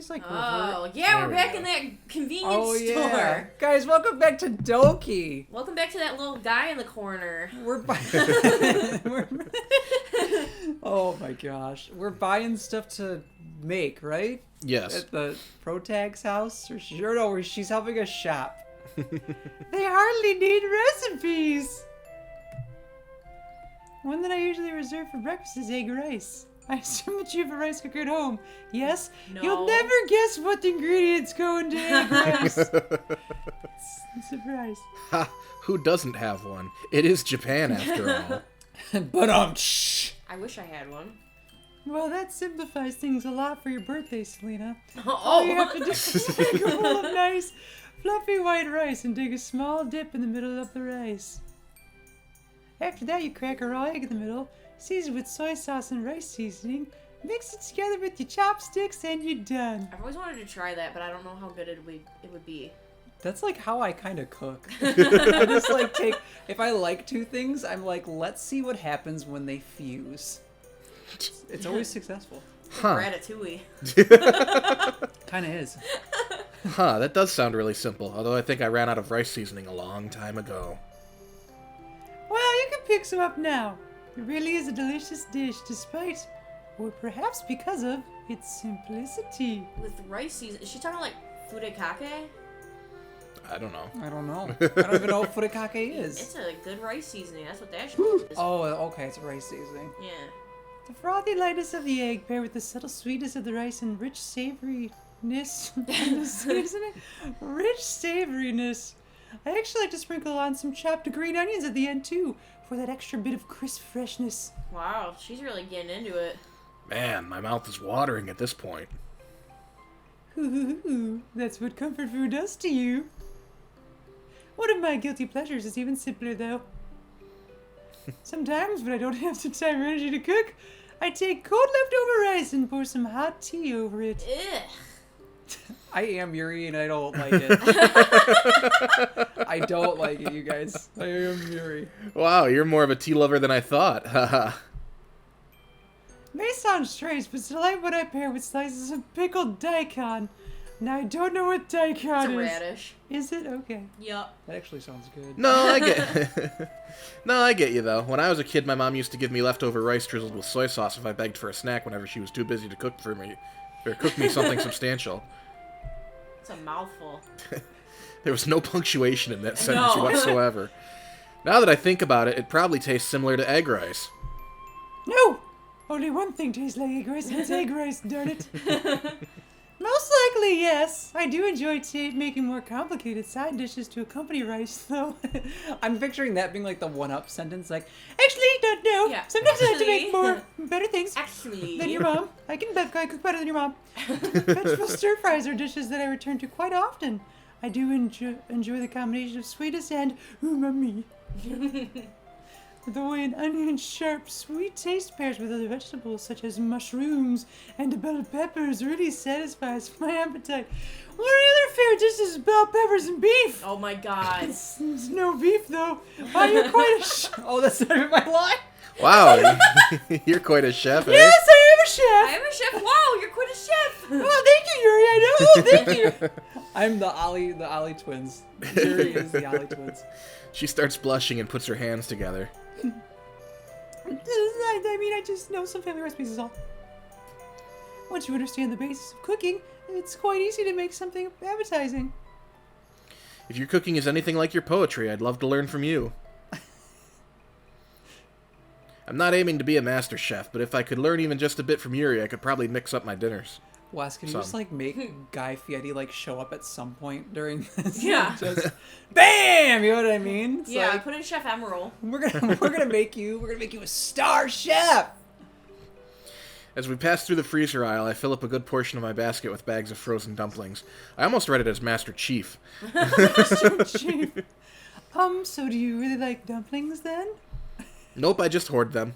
just like Oh, yeah, we're back in that convenience store. Yeah. Guys, welcome back to Doki. Welcome back to that little guy in the corner. Oh my gosh. We're buying stuff to make, right? Yes. At the Protag's house? Or she's helping us shop. They hardly need recipes. One that I usually reserve for breakfast is egg rice. I assume that you have a rice cooker at home. Yes? No. You'll never guess what ingredients go into egg rice. It's a surprise. Ha! Who doesn't have one? It is Japan, after all. But I wish I had one. Well, that simplifies things a lot for your birthday, Celina. Oh! All you have to do is make a bowl of nice, fluffy white rice and dig a small dip in the middle of the rice. After that, you crack a raw egg in the middle, season with soy sauce and rice seasoning, mix it together with your chopsticks, and you're done. I've always wanted to try that, but I don't know how good it would be. That's like how I kind of cook. I just like if I like two things, I'm like, let's see what happens when they fuse. It's always successful. Huh. Ratatouille. Kind of is. Huh, that does sound really simple, although I think I ran out of rice seasoning a long time ago. Well, you can pick some up now. It really is a delicious dish, despite, or perhaps because of, its simplicity. With rice season. Is she talking like furikake? I don't know. I don't know. I don't even know what furikake is. It's a good rice seasoning. That's what that is. Oh, okay, it's a rice seasoning. Yeah. The frothy lightness of the egg paired with the subtle sweetness of the rice and rich savoriness. Rich savoriness. I actually like to sprinkle on some chopped green onions at the end too, for that extra bit of crisp freshness. Wow, she's really getting into it. Man, my mouth is watering at this point. Ooh, that's what comfort food does to you. One of my guilty pleasures is even simpler though. Sometimes when I don't have the time or energy to cook, I take cold leftover rice and pour some hot tea over it. Ugh. I am Yuri and I don't like it. I don't like it, you guys. I am Yuri. Wow, you're more of a tea lover than I thought. Haha. May sound strange, but it's a delight when I pair with slices of pickled daikon. Now I don't know what daikon It's a is. radish. Is it? Okay. Yup. That actually sounds good. No, I get No, I get you, though. When I was a kid, my mom used to give me leftover rice drizzled with soy sauce if I begged for a snack whenever she was too busy to cook for me, or cook me something substantial. It's a mouthful. There was no punctuation in that sentence No. whatsoever. Now that I think about it, it probably tastes similar to egg rice. No! Only one thing tastes like egg rice, and it's egg rice, darn it. Most likely, yes. I do enjoy making more complicated side dishes to accompany rice, though. I'm picturing that being like the one-up sentence, like, actually, don't know. Yeah. Sometimes I have to make more, better things Actually. than your mom. I cook better than your mom. Vegetable stir-fries are dishes that I return to quite often. I do enjoy the combination of sweetness and umami. The way an onion's sharp, sweet taste pairs with other vegetables such as mushrooms and bell peppers really satisfies my appetite. One of the other favorite dishes is bell peppers and beef. Oh my god. It's no beef though. Wow, you're quite a Oh, that's not even my line. Wow, you're quite a chef, eh? Yes, I am a chef. I am a chef. Wow, you're quite a chef. Oh, thank you, Yuri. I know. Thank you. I'm the Ali twins. Yuri is the Ali twins. She starts blushing and puts her hands together. I mean, I just know some family recipes is all. Once you understand the basics of cooking, it's quite easy to make something appetizing. If your cooking is anything like your poetry, I'd love to learn from you. I'm not aiming to be a master chef, but if I could learn even just a bit from Yuri, I could probably mix up my dinners. Wes, can you just like make Guy Fieri like show up at some point during this? Yeah. Just bam! You know what I mean? It's Yeah, like, put in Chef Emerald. we're gonna make you a star chef. As we pass through the freezer aisle, I fill up a good portion of my basket with bags of frozen dumplings. I almost read it as Master Chief. Mr. Chief. So do you really like dumplings then? Nope, I just hoard them.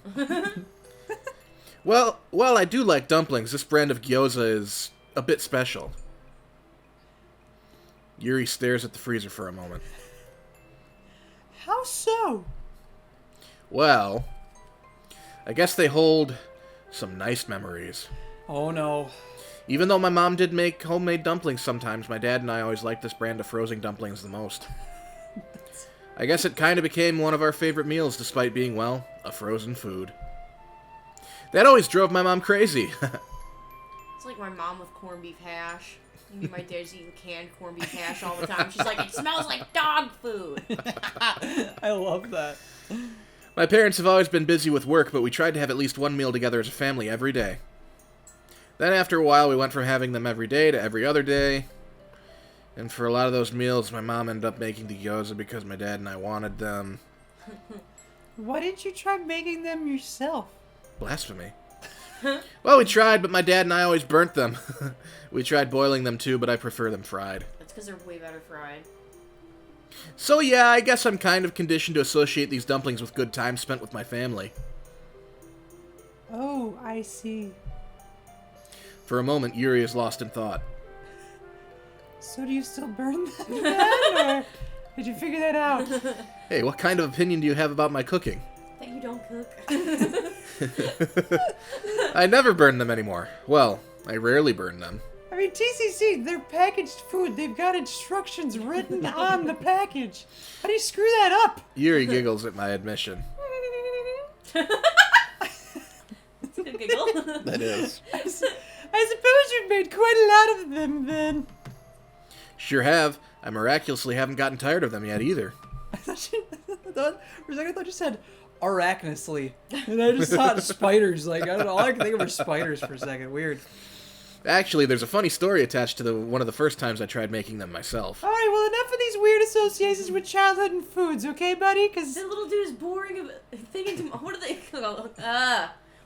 Well, while I do like dumplings, this brand of gyoza is a bit special. Yuri stares at the freezer for a moment. How so? Well, I guess they hold some nice memories. Oh no. Even though my mom did make homemade dumplings sometimes, my dad and I always liked this brand of frozen dumplings the most. I guess it kind of became one of our favorite meals despite being, well, a frozen food. That always drove my mom crazy. It's like my mom with corned beef hash. You mean my dad's eating canned corned beef hash all the time. She's like, it smells like dog food. I love that. My parents have always been busy with work, but we tried to have at least one meal together as a family every day. Then after a while, we went from having them every day to every other day. And for a lot of those meals, my mom ended up making the gyoza because my dad and I wanted them. Why didn't you try making them yourself? Blasphemy. Well, we tried, but my dad and I always burnt them. We tried boiling them too, but I prefer them fried. That's because they're way better fried. So yeah, I guess I'm kind of conditioned to associate these dumplings with good time spent with my family. Oh, I see. For a moment, Yuri is lost in thought. So do you still burn them then, or did you figure that out? Hey, what kind of opinion do you have about my cooking? That you don't cook. I never burn them anymore. Well, I rarely burn them. I mean, TCC, they're packaged food. They've got instructions written on the package. How do you screw that up? Yuri giggles at my admission. It's a good giggle. That is. I suppose you've made quite a lot of them, then. Sure have. I miraculously haven't gotten tired of them yet either. For a second, I thought you said arachnously. And I just thought spiders. Like, I don't know. All I could think of were spiders for a second. Weird. Actually, there's a funny story attached to one of the first times I tried making them myself. All right, well, enough of these weird associations with childhood and foods, okay, buddy? Because That little dude is boring a thing into what do they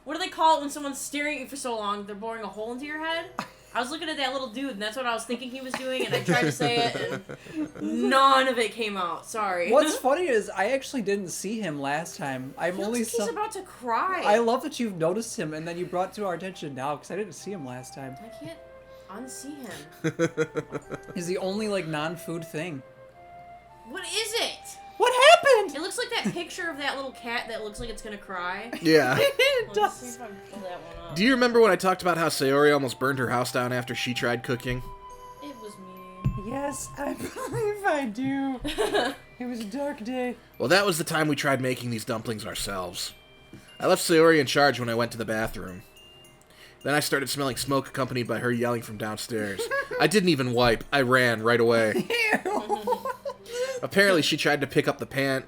what do they call it when someone's staring at you for so long? They're boring a hole into your head. I was looking at that little dude, and that's what I was thinking he was doing, and I tried to say it, and none of it came out. Sorry. what's funny is I actually didn't see him last time. He looks like he's about to cry. I love that you've noticed him, and then you brought it to our attention now, because I didn't see him last time. I can't unsee him. He's the only, like, non-food thing. What is it? What happened? It looks like that picture of that little cat that looks like it's gonna cry. Yeah. It Let's see does. if I can pull that one up. Do you remember when I talked about how Sayori almost burned her house down after she tried cooking? It was me. Yes, I believe I do. It was a dark day. Well, that was the time we tried making these dumplings ourselves. I left Sayori in charge when I went to the bathroom. Then I started smelling smoke accompanied by her yelling from downstairs. I didn't even wipe. I ran right away. Apparently she tried to pick up the pan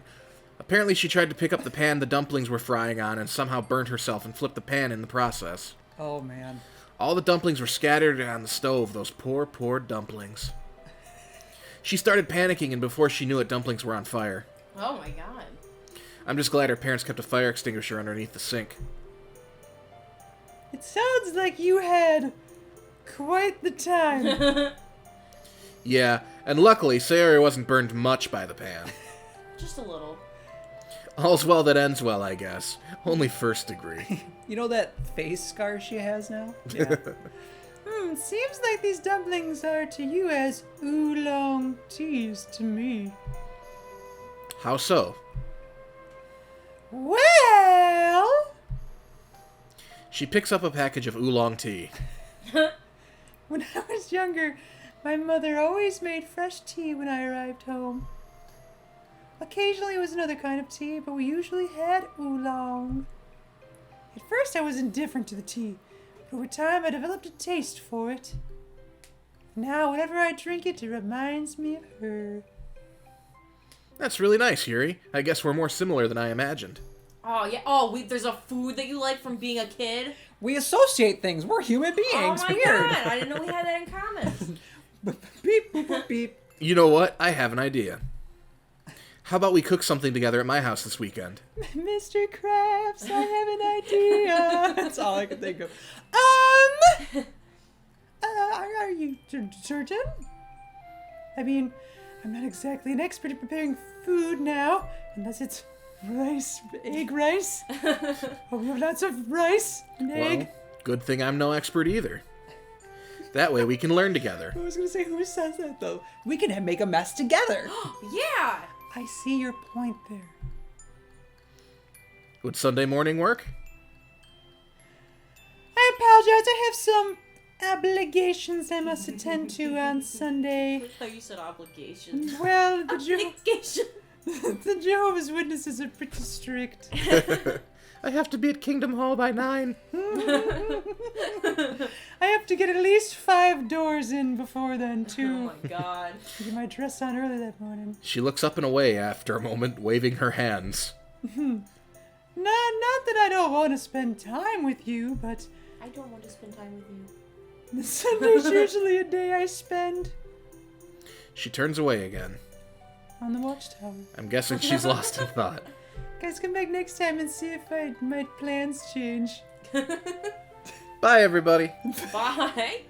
the dumplings were frying on and somehow burnt herself and flipped the pan in the process. Oh, man. All the dumplings were scattered on the stove, those poor, poor dumplings. She started panicking, and before she knew it, dumplings were on fire. Oh my god. I'm just glad her parents kept a fire extinguisher underneath the sink. It sounds like you had quite the time. Yeah, and luckily, Sayori wasn't burned much by the pan. Just a little. All's well that ends well, I guess. Only first degree. You know that face scar she has now? Yeah. Seems like these dumplings are to you as oolong teas to me. How so? Well... She picks up a package of oolong tea. When I was younger, my mother always made fresh tea when I arrived home. Occasionally it was another kind of tea, but we usually had oolong. At first I was indifferent to the tea, but over time I developed a taste for it. Now whenever I drink it, it reminds me of her. That's really nice, Yuri. I guess we're more similar than I imagined. Oh yeah. Oh, there's a food that you like from being a kid. We associate things. We're human beings. Oh my Weird. god! I didn't know we had that in common. Beep, boop, boop, beep. You know what? I have an idea. How about we cook something together at my house this weekend? Mr. Krabs, I have an idea. That's all I can think of. Are you certain? I mean, I'm not exactly an expert at preparing food now, unless it's rice, egg rice. Oh, we have lots of rice and egg. Well, good thing I'm no expert either. That way we can learn together. I was gonna say, who says that though? We can make a mess together. Yeah. I see your point there. Would Sunday morning work? I apologize. I have some obligations I must attend to on Sunday. Look how you said obligations. Well, Obligation. the Jehovah's Witnesses are pretty strict. I have to be at Kingdom Hall by 9. I have to get at least 5 doors in before then, Oh too. my god. Get my dress on early that morning. She looks up and away after a moment, waving her hands. Not that I don't want to spend time with you, but I don't want to spend time with you. the Sunday's usually a day I spend She turns away again. on the watchtower. I'm guessing she's lost in thought. Guys, come back next time and see if my plans change. Bye, everybody. Bye.